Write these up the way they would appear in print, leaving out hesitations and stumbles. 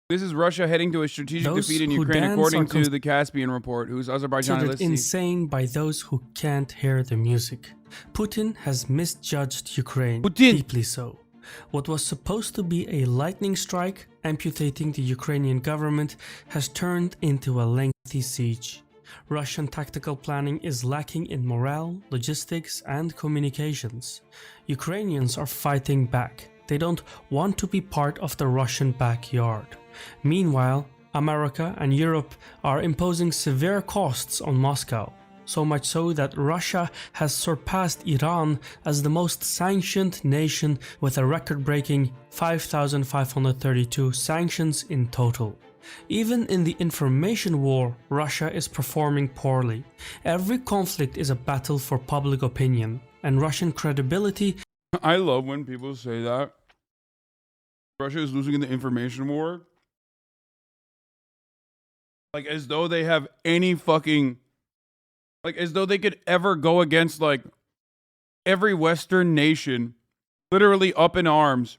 This is Russia heading to a strategic Those defeat in who Ukraine, dance according are to the Caspian Report, who's Azerbaijani. considered Let's see. insane by those who can't hear the music. Putin has misjudged Ukraine, Putin. deeply so. What was supposed to be a lightning strike, amputating the Ukrainian government, has turned into a lengthy siege. Russian tactical planning is lacking in morale, logistics, and communications. Ukrainians are fighting back. They don't want to be part of the Russian backyard. Meanwhile, America and Europe are imposing severe costs on Moscow, so much so that Russia has surpassed Iran as the most sanctioned nation with a record-breaking 5,532 sanctions in total. Even in the information war, Russia is performing poorly. Every conflict is a battle for public opinion, and Russian credibility... I love when people say that. Russia is losing in the information war. Like, as though they have any fucking... Like, as though they could ever go against, like, every Western nation, literally up in arms,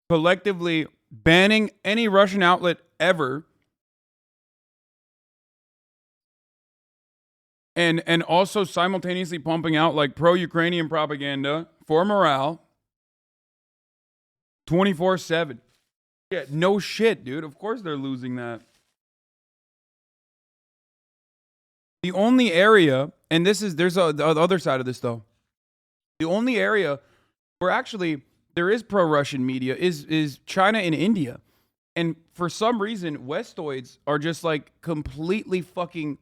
collectively banning any Russian outlet ever, and also simultaneously pumping out, like, pro-Ukrainian propaganda for morale 24/7. Yeah, no shit, dude. Of course they're losing that. The only area, and there's the other side of this though. The only area where actually there is pro-Russian media is China and India. And for some reason, Westoids are just like completely fucking,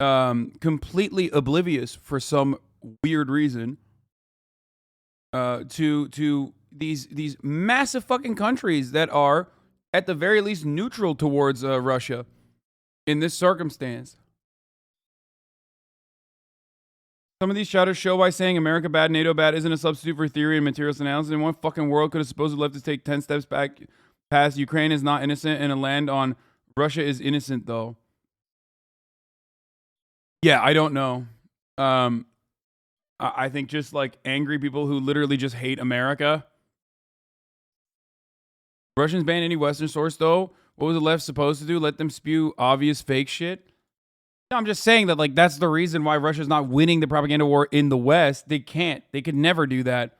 completely oblivious for some weird reason to these massive fucking countries that are at the very least neutral towards Russia in this circumstance. Some of these shadows show why saying America bad, NATO bad isn't a substitute for theory and materials analysis. In one fucking world could have supposedly left to take 10 steps back past. Ukraine is not innocent and a land on Russia is innocent though. Yeah, I don't know. I think just like angry people who literally just hate America. Russians ban any Western source though. What was the left supposed to do? Let them spew obvious fake shit? No, I'm just saying that, like, that's the reason why Russia's not winning the propaganda war in the West. They can't. They could never do that.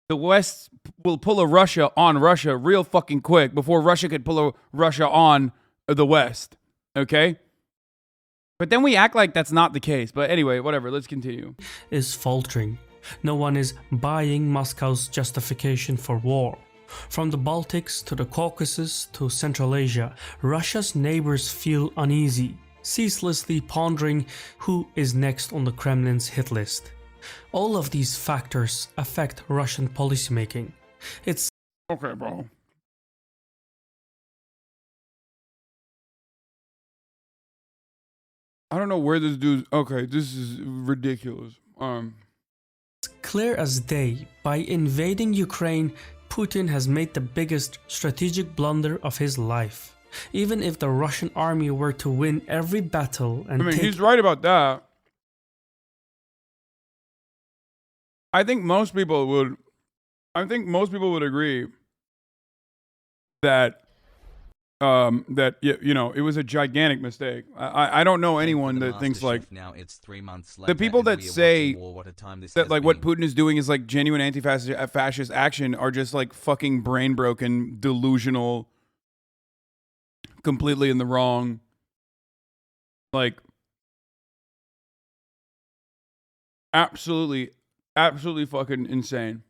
The West will pull a Russia on Russia real fucking quick before Russia could pull a Russia on the West. Okay? But then we act like that's not the case. But anyway, whatever. Let's continue. ...is faltering. No one is buying Moscow's justification for war. From the Baltics to the Caucasus to Central Asia, Russia's neighbors feel uneasy, ceaselessly pondering who is next on the Kremlin's hit list. All of these factors affect Russian policymaking. It's okay, bro. I don't know where this dude's... Okay, this is ridiculous. It's clear as day. By invading Ukraine, Putin has made the biggest strategic blunder of his life. Even if the Russian army were to win every battle and he's right about that. I think most people would agree that you know, it was a gigantic mistake. I don't know anyone that thinks like now it's 3 months later, the people that say that like what Putin Putin is doing is like genuine anti-fascist action are just like fucking brain broken, delusional, completely in the wrong. Like absolutely fucking insane.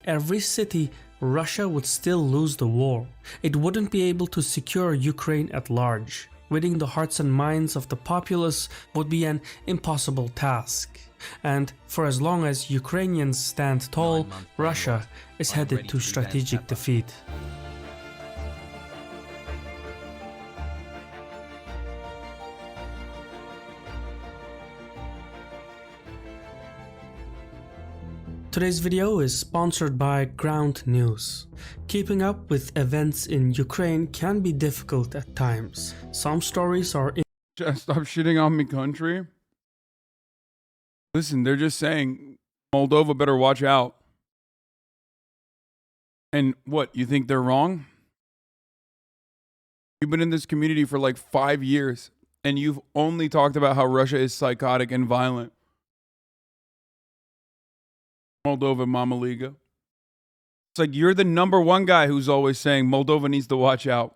Every city, Russia would still lose the war. It wouldn't be able to secure Ukraine at large. Winning the hearts and minds of the populace would be an impossible task. And for as long as Ukrainians stand tall, Russia is headed to strategic defeat. Today's video is sponsored by Ground News. Keeping up with events in Ukraine can be difficult at times. Some stories are... Just stop shitting on me, country. Listen, they're just saying Moldova better watch out. And what, you think they're wrong? You've been in this community for like 5 years, and you've only talked about how Russia is psychotic and violent. Moldova, Mama Liga. It's like you're the number one guy who's always saying Moldova needs to watch out.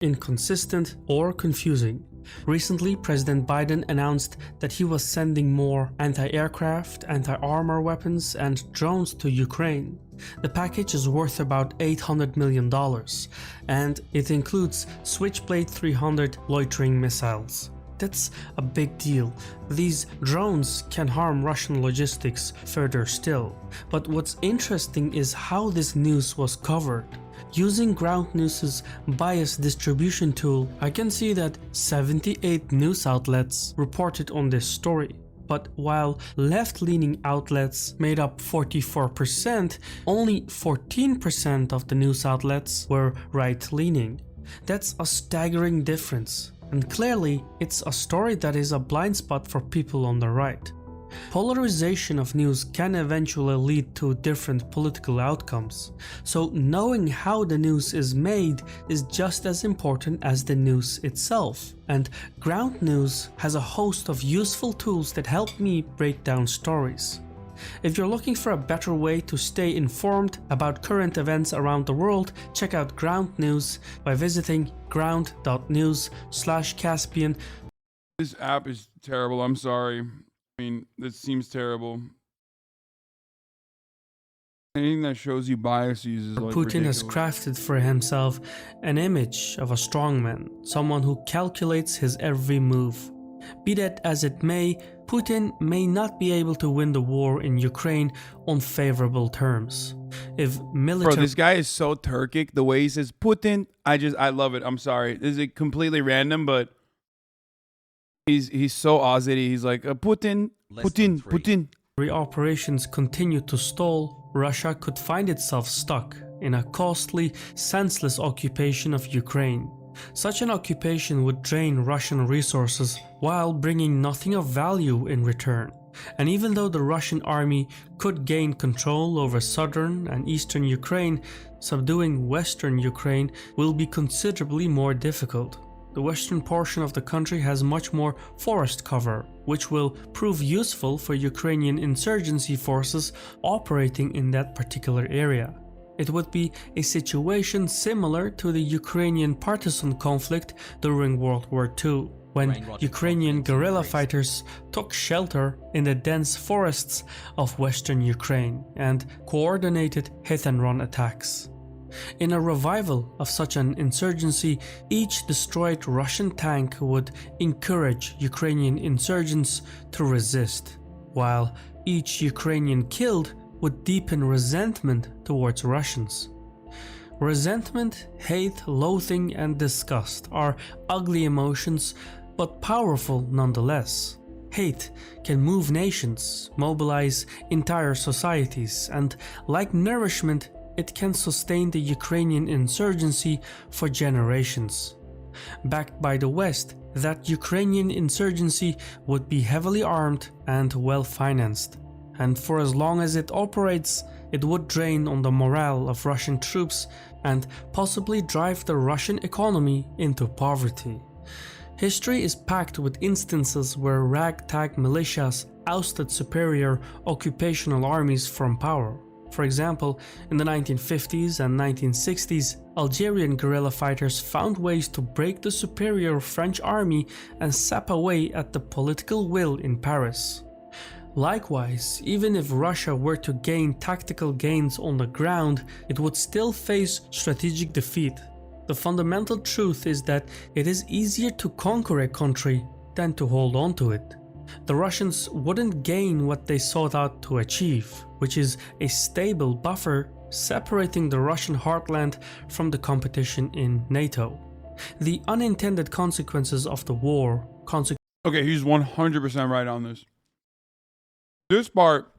Inconsistent or confusing. Recently, President Biden announced that he was sending more anti-aircraft, anti-armor weapons, and drones to Ukraine. The package is worth about $800 million, and it includes Switchblade 300 loitering missiles. That's a big deal. These drones can harm Russian logistics further still. But what's interesting is how this news was covered. Using Ground News's bias distribution tool, I can see that 78 news outlets reported on this story. But while left-leaning outlets made up 44%, only 14% of the news outlets were right-leaning. That's a staggering difference. And clearly, it's a story that is a blind spot for people on the right. Polarization of news can eventually lead to different political outcomes, so knowing how the news is made is just as important as the news itself. And Ground News has a host of useful tools that help me break down stories. If you're looking for a better way to stay informed about current events around the world, check out Ground News by visiting ground.news/Caspian. This app is terrible. I'm sorry. I mean, this seems terrible. Anything that shows you biases is like Putin ridiculous. has crafted for himself an image of a strongman, someone who calculates his every move. Be that as it may, Putin may not be able to win the war in Ukraine on favorable terms. If military... Bro, this guy is so Turkic. The way he says Putin, I love it. I'm sorry. This is completely random, but he's so Aussie. He's like Putin. operations continue to stall, Russia could find itself stuck in a costly, senseless occupation of Ukraine. Such an occupation would drain Russian resources while bringing nothing of value in return. And even though the Russian army could gain control over southern and eastern Ukraine, subduing western Ukraine will be considerably more difficult. The western portion of the country has much more forest cover, which will prove useful for Ukrainian insurgency forces operating in that particular area. It would be a situation similar to the Ukrainian partisan conflict during World War II, when Ukrainian guerrilla fighters took shelter in the dense forests of western Ukraine and coordinated hit-and-run attacks. In a revival of such an insurgency, each destroyed Russian tank would encourage Ukrainian insurgents to resist, while each Ukrainian killed would deepen resentment towards Russians. Resentment, hate, loathing, and disgust are ugly emotions, but powerful nonetheless. Hate can move nations, mobilize entire societies, and like nourishment, it can sustain the Ukrainian insurgency for generations. Backed by the West, that Ukrainian insurgency would be heavily armed and well financed. And for as long as it operates, it would drain on the morale of Russian troops and possibly drive the Russian economy into poverty. History is packed with instances where ragtag militias ousted superior occupational armies from power. For example, in the 1950s and 1960s, Algerian guerrilla fighters found ways to break the superior French army and sap away at the political will in Paris. Likewise, even if Russia were to gain tactical gains on the ground, it would still face strategic defeat. The fundamental truth is that it is easier to conquer a country than to hold on to it. The Russians wouldn't gain what they sought out to achieve, which is a stable buffer separating the Russian heartland from the competition in NATO. The unintended consequences of the war Okay, he's 100% right on this. This part,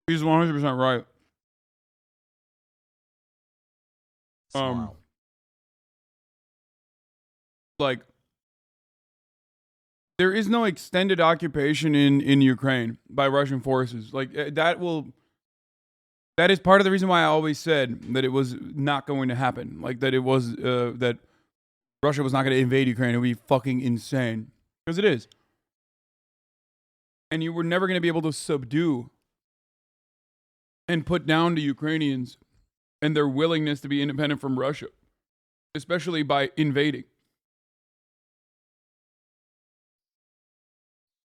he's 100% right. Like, there is no extended occupation in Ukraine by Russian forces. Like that is part of the reason why I always said that it was not going to happen. Like that it was that Russia was not going to invade Ukraine. It would be fucking insane, because it is. And you were never going to be able to subdue and put down the Ukrainians and their willingness to be independent from Russia, especially by invading.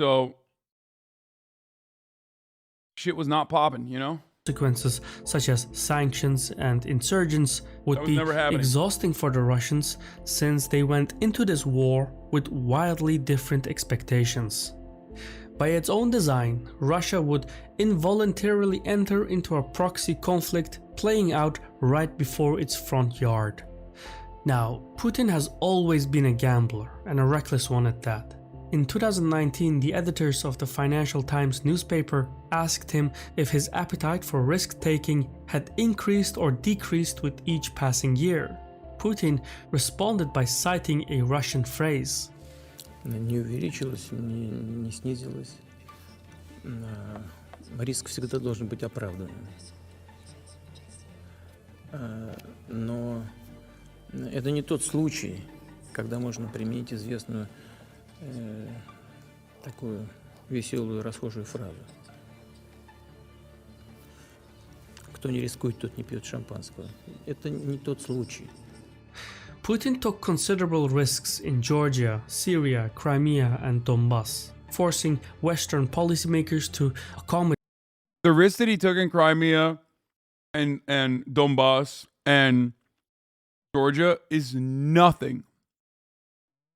So shit was not popping, you know? Consequences such as sanctions and insurgents would be exhausting for the Russians, since they went into this war with wildly different expectations. By its own design, Russia would involuntarily enter into a proxy conflict playing out right before its front yard. Now, Putin has always been a gambler, and a reckless one at that. In 2019, the editors of the Financial Times newspaper asked him if his appetite for risk-taking had increased or decreased with each passing year. Putin responded by citing a Russian phrase. Не увеличилось, не снизилось. Риск всегда должен быть оправданным. Но это не тот случай, когда можно применить известную такую веселую расхожую фразу. Кто не рискует, тот не пьет шампанского. Это не тот случай. Putin took considerable risks in Georgia, Syria, Crimea, and Donbass, forcing Western policymakers to accommodate. The risk that he took in Crimea and Donbass and Georgia is nothing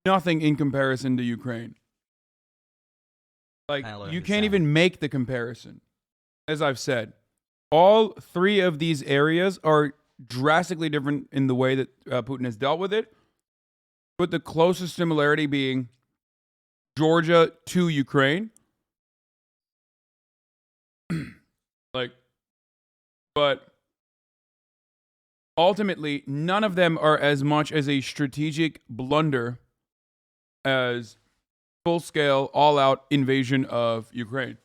in comparison to Ukraine. Like, you can't even make the comparison. As I've said, all three of these areas are drastically different in the way that Putin has dealt with it, with the closest similarity being Georgia to Ukraine. But ultimately, none of them are as much as a strategic blunder as full-scale, all-out invasion of Ukraine.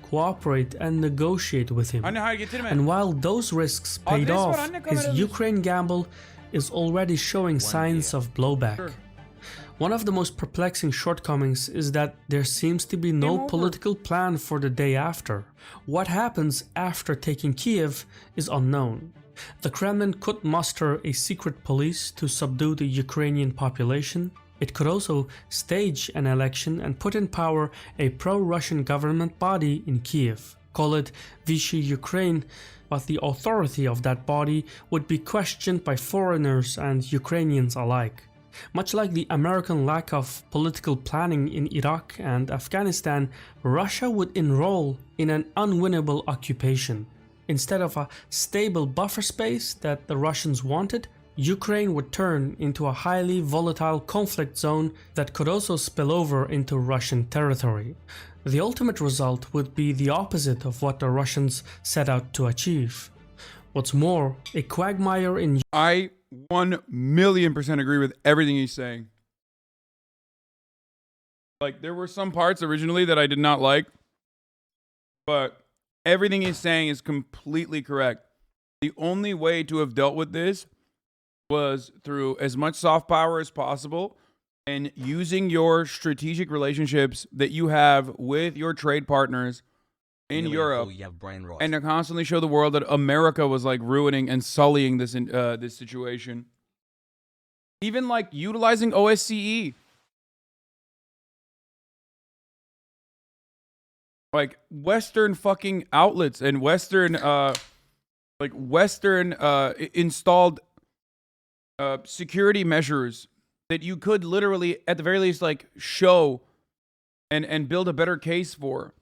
Cooperate, and negotiate with him. I know how to get to the man. And while those risks paid off, his Ukraine gamble is already showing signs of blowback. Sure. One of the most perplexing shortcomings is that there seems to be no political plan for the day after. What happens after taking Kiev is unknown. The Kremlin could muster a secret police to subdue the Ukrainian population. It could also stage an election and put in power a pro-Russian government body in Kiev. Call it Vichy Ukraine, but the authority of that body would be questioned by foreigners and Ukrainians alike. Much like the American lack of political planning in Iraq and Afghanistan, Russia would enroll in an unwinnable occupation. Instead of a stable buffer space that the Russians wanted, Ukraine would turn into a highly volatile conflict zone that could also spill over into Russian territory. The ultimate result would be the opposite of what the Russians set out to achieve. What's more, a quagmire in... I 1,000,000% agree with everything he's saying. Like, there were some parts originally that I did not like, but everything he's saying is completely correct. The only way to have dealt with this was through as much soft power as possible and using your strategic relationships that you have with your trade partners in Europe, and to constantly show the world that America was like ruining and sullying this this situation. Even like utilizing OSCE. Like Western fucking outlets and Western installed security measures that you could literally, at the very least, like show and build a better case for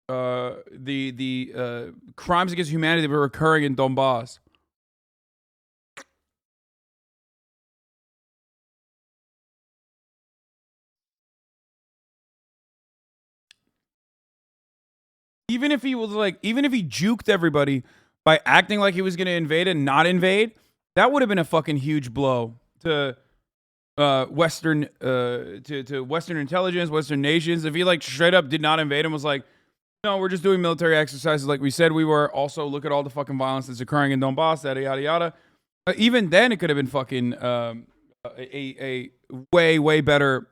the crimes against humanity that were occurring in Donbass. Even if he juked everybody by acting like he was going to invade and not invade, that would have been a fucking huge blow to Western to Western intelligence, Western nations, if he like straight up did not invade and was like, no, we're just doing military exercises like we said we were. Also, look at all the fucking violence that's occurring in Donbass, yada yada yada. Even then, it could have been fucking a way better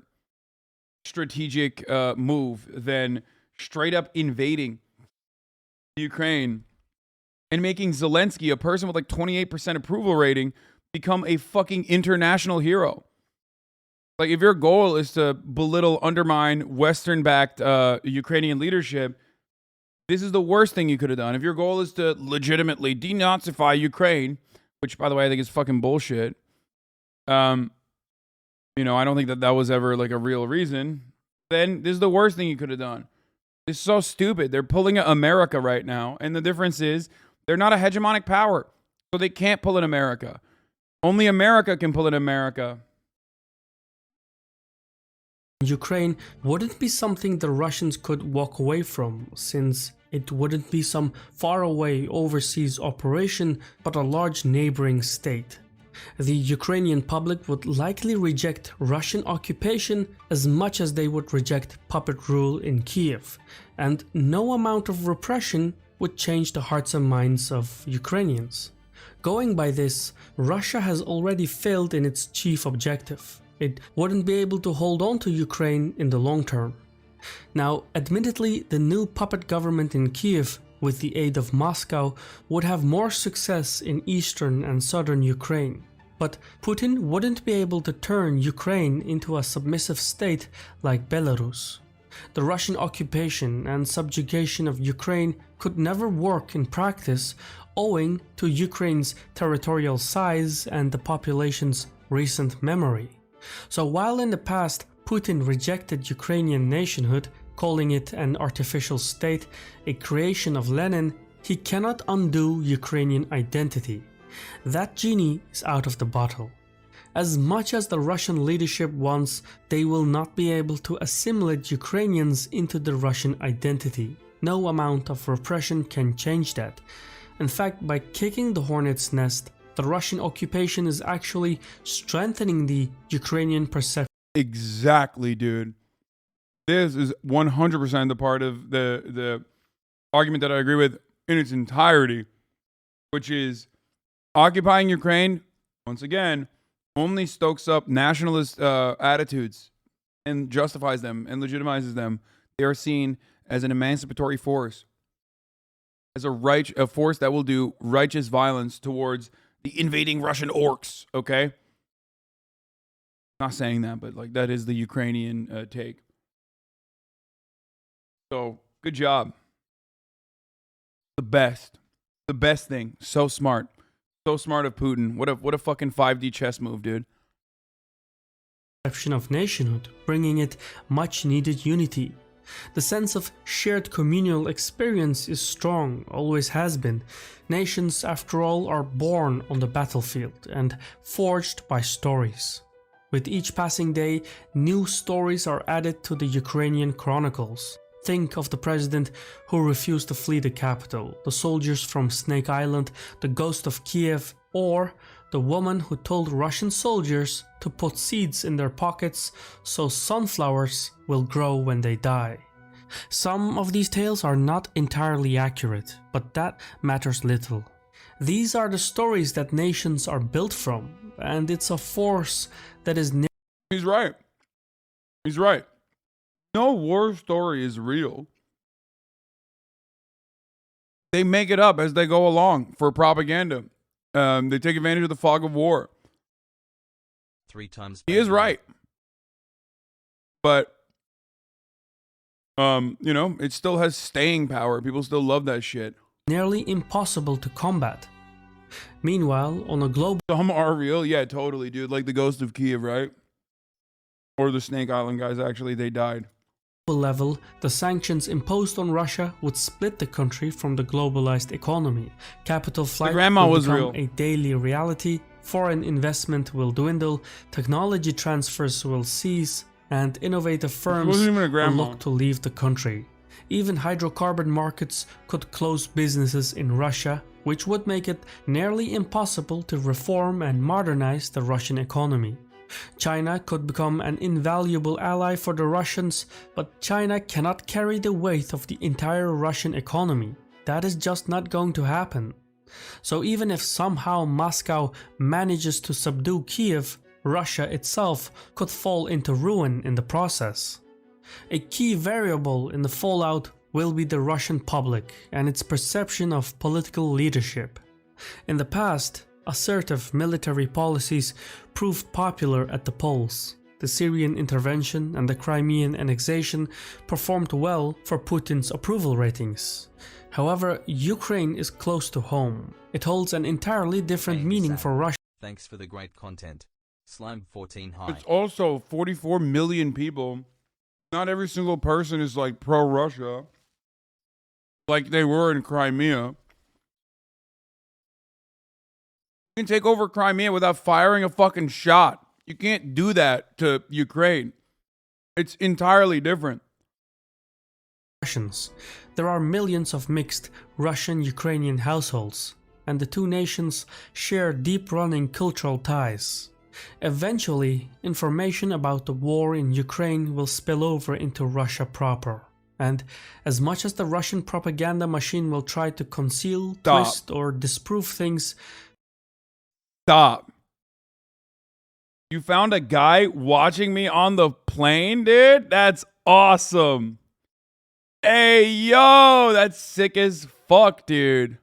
strategic move than straight up invading Ukraine and making Zelensky, a person with like 28% approval rating, become a fucking international hero. Like, if your goal is to belittle, undermine Western-backed Ukrainian leadership, this is the worst thing you could have done. If your goal is to legitimately denazify Ukraine, which, by the way, I think is fucking bullshit. You know, I don't think that was ever like a real reason. Then this is the worst thing you could have done. It's so stupid. They're pulling America right now, and the difference is they're not a hegemonic power, so they can't pull in America. Only America can pull in America. Ukraine wouldn't be something the Russians could walk away from, since it wouldn't be some faraway overseas operation, but a large neighboring state. The Ukrainian public would likely reject Russian occupation as much as they would reject puppet rule in Kiev, and no amount of repression would change the hearts and minds of Ukrainians. Going by this, Russia has already failed in its chief objective. It wouldn't be able to hold on to Ukraine in the long term. Now, admittedly, the new puppet government in Kiev, with the aid of Moscow, would have more success in eastern and southern Ukraine. But Putin wouldn't be able to turn Ukraine into a submissive state like Belarus. The Russian occupation and subjugation of Ukraine could never work in practice, owing to Ukraine's territorial size and the population's recent memory. So while in the past Putin rejected Ukrainian nationhood, calling it an artificial state, a creation of Lenin, he cannot undo Ukrainian identity. That genie is out of the bottle. As much as the Russian leadership wants, they will not be able to assimilate Ukrainians into the Russian identity. No amount of repression can change that. In fact, by kicking the hornet's nest, the Russian occupation is actually strengthening the Ukrainian perception. Exactly, dude. This is 100% the part of the argument that I agree with in its entirety, which is occupying Ukraine, once again, only stokes up nationalist attitudes and justifies them and legitimizes them. They are seen as an emancipatory force, as a force that will do righteous violence towards the invading Russian orcs, okay? Not saying that, but like that is the Ukrainian take. So, good job. The best thing. So smart. So smart of Putin. What a fucking 5D chess move, dude. Of nationhood, bringing it much needed unity. The sense of shared communal experience is strong, always has been. Nations, after all, are born on the battlefield and forged by stories. With each passing day, new stories are added to the Ukrainian chronicles. Think of the president who refused to flee the capital, the soldiers from Snake Island, the ghost of Kiev, or the woman who told Russian soldiers to put seeds in their pockets so sunflowers will grow when they die. Some of these tales are not entirely accurate, but that matters little. These are the stories that nations are built from, and it's a force that is... He's right. He's right. No war story is real. They make it up as they go along for propaganda. They take advantage of the fog of war. 3 times. He is right. But, you know, it still has staying power. People still love that shit. Nearly impossible to combat. Meanwhile, on a global... Some are real. Yeah, totally, dude. Like the ghost of Kiev, right? Or the Snake Island guys, actually, they died. Level, the sanctions imposed on Russia would split the country from the globalized economy. Capital flight will become a daily reality, foreign investment will dwindle, technology transfers will cease, and innovative firms will look to leave the country. Even hydrocarbon markets could close businesses in Russia, which would make it nearly impossible to reform and modernize the Russian economy. China could become an invaluable ally for the Russians, but China cannot carry the weight of the entire Russian economy. That is just not going to happen. So even if somehow Moscow manages to subdue Kiev, Russia itself could fall into ruin in the process. A key variable in the fallout will be the Russian public and its perception of political leadership. In the past, assertive military policies proved popular at the polls. The Syrian intervention and the Crimean annexation performed well for Putin's approval ratings. However, Ukraine is close to home. It holds an entirely different Hey, meaning Hasan. for Russia. Thanks for the great content. Slime 14 high. It's also 44 million people. Not every single person is like pro-Russia, like they were in Crimea. You can take over Crimea without firing a fucking shot. You can't do that to Ukraine. It's entirely different. Russians. There are millions of mixed Russian-Ukrainian households, and the two nations share deep-running cultural ties. Eventually, information about the war in Ukraine will spill over into Russia proper. And as much as the Russian propaganda machine will try to conceal, Stop. twist, or disprove things, Stop. You found a guy watching me on the plane, dude? That's awesome. Hey, yo, that's sick as fuck, dude.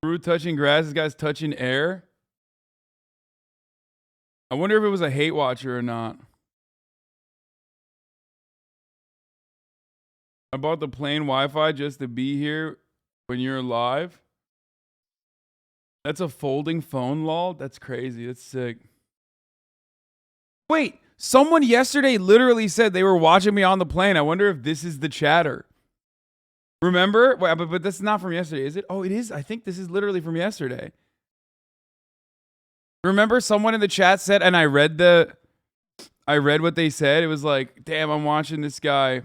Brew touching grass, this guy's touching air. I wonder if it was a hate watcher or not. I bought the plain Wi-Fi just to be here when you're live. That's a folding phone, lol. That's crazy. That's sick. Wait, someone yesterday literally said they were watching me on the plane. I wonder if this is the chatter. Remember? Wait, but that's not from yesterday, is it? Oh, it is. I think this is literally from yesterday. Remember someone in the chat said, and I read what they said. It was like, damn, I'm watching this guy.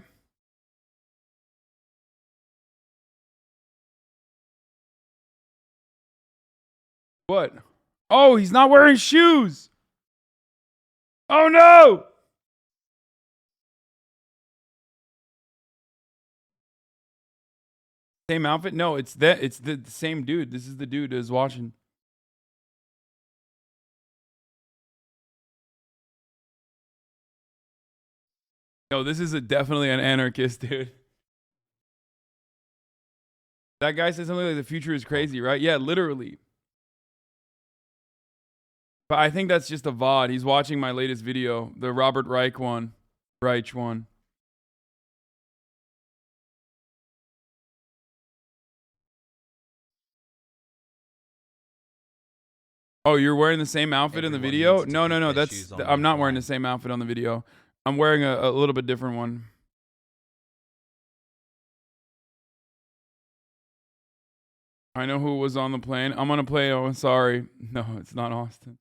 What? Oh, he's not wearing shoes. Oh no! Same outfit? No, it's the same dude. This is the dude who's watching. No, this is definitely an anarchist, dude. That guy said something like the future is crazy, right? Yeah, literally. But I think that's just a VOD. He's watching my latest video, the Robert Reich one. Oh, you're wearing the same outfit in the Everyone video? needs to No, keep their that's shoes on I'm when not wearing flying. the same outfit on the video. I'm wearing a little bit different one. I know who was on the plane. I'm gonna play. Oh, sorry. No, it's not Austin.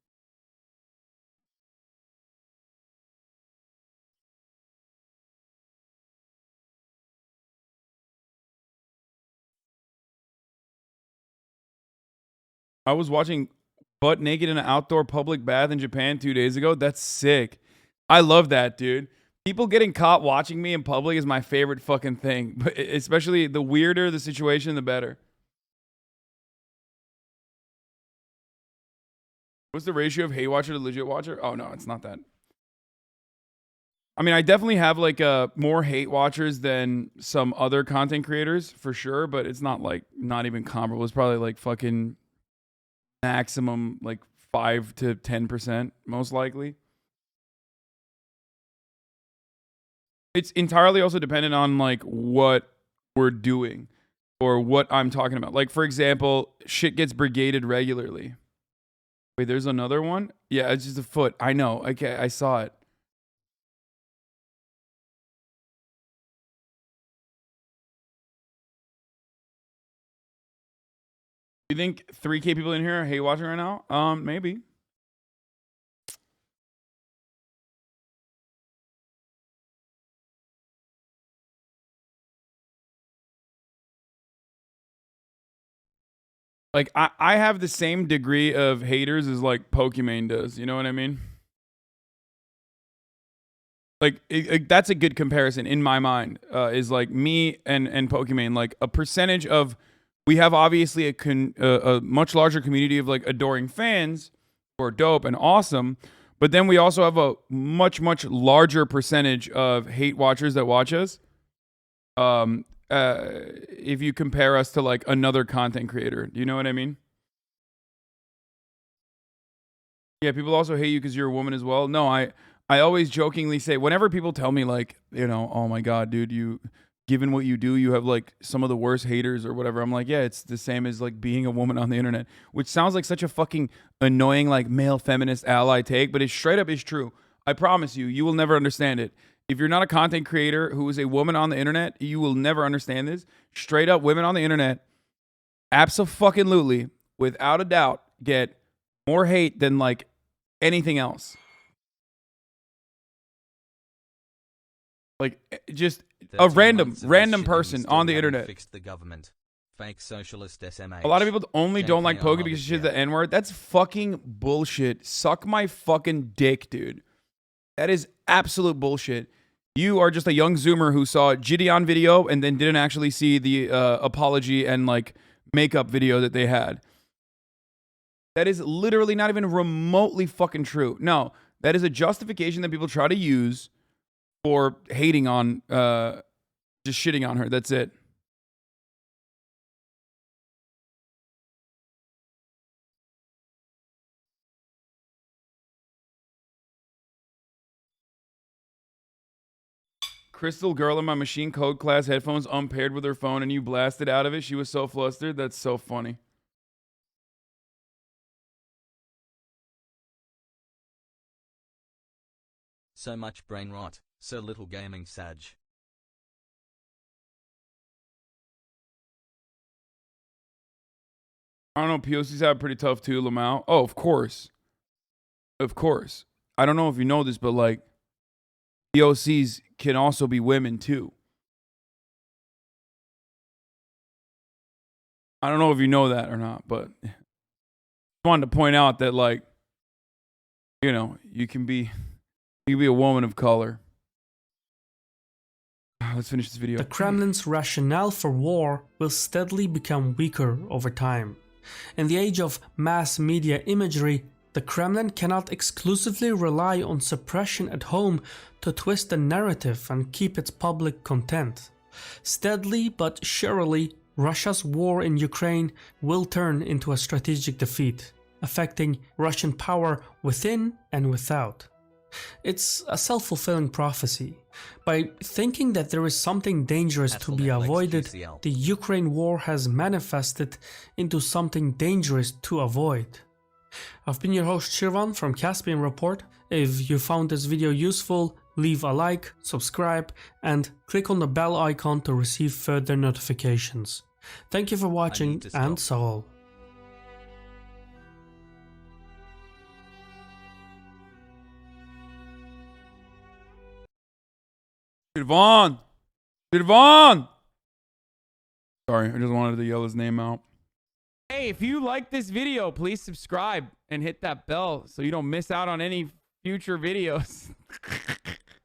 I was watching butt naked in an outdoor public bath in Japan 2 days ago. That's sick. I love that, dude. People getting caught watching me in public is my favorite fucking thing. But especially the weirder the situation, the better. What's the ratio of hate watcher to legit watcher? Oh no, it's not that. I mean, I definitely have like more hate watchers than some other content creators for sure, but it's not like not even comparable. It's probably like fucking maximum like 5 to 10% most likely. It's entirely also dependent on like what we're doing or what I'm talking about. Like for example, shit gets brigaded regularly. Wait, there's another one? Yeah, it's just a foot. I know. Okay, I saw it. You think 3K people in here hate watching right now? Maybe. Like, I have the same degree of haters as, like, Pokimane does. You know what I mean? Like, that's a good comparison in my mind, is, like, me and Pokimane. Like, a percentage of... We have, obviously, a much larger community of, like, adoring fans who are dope and awesome. But then we also have a much, much larger percentage of hate watchers that watch us. If you compare us to like another content creator, do you know what I mean? Yeah, people also hate you because you're a woman as well. No, I always jokingly say, whenever people tell me like, you know, oh my God, dude, you, given what you do, you have like some of the worst haters or whatever. I'm like, yeah, it's the same as like being a woman on the internet, which sounds like such a fucking annoying like male feminist ally take, but it straight up is true. I promise you, you will never understand it. If you're not a content creator who is a woman on the internet, you will never understand this. Straight up, women on the internet, abso-fucking-lutely, without a doubt, get more hate than like anything else. Like just a random person on the internet. Fixed the government. Fake socialist SMH. A lot of people only don't like Poke because she's the N-word. That's fucking bullshit. Suck my fucking dick, dude. That is absolute bullshit. You are just a young Zoomer who saw Gideon video and then didn't actually see the apology and like makeup video that they had. That is literally not even remotely fucking true. No, that is a justification that people try to use for hating on, just shitting on her. That's it. Crystal girl in my machine code class headphones unpaired with her phone and you blasted out of it. She was so flustered. That's so funny. So much brain rot, so little gaming sag. I don't know. POCs have pretty tough too, Lamau. Oh, of course. Of course. I don't know if you know this, but like POCs can also be women too. I don't know if you know that or not, but I wanted to point out that like, you know, you can be a woman of color. Let's finish this video. The Kremlin's rationale for war will steadily become weaker over time. In the age of mass media imagery, the Kremlin cannot exclusively rely on suppression at home to twist the narrative and keep its public content. Steadily but surely, Russia's war in Ukraine will turn into a strategic defeat, affecting Russian power within and without. It's a self-fulfilling prophecy. By thinking that there is something dangerous to be avoided, the Ukraine war has manifested into something dangerous to avoid. I've been your host Shirvan from Caspian Report. If you found this video useful, leave a like, subscribe, and click on the bell icon to receive further notifications. Thank you for watching, and Saul. Shirvan! Shirvan! Sorry, I just wanted to yell his name out. Hey, if you like this video, please subscribe and hit that bell so you don't miss out on any future videos.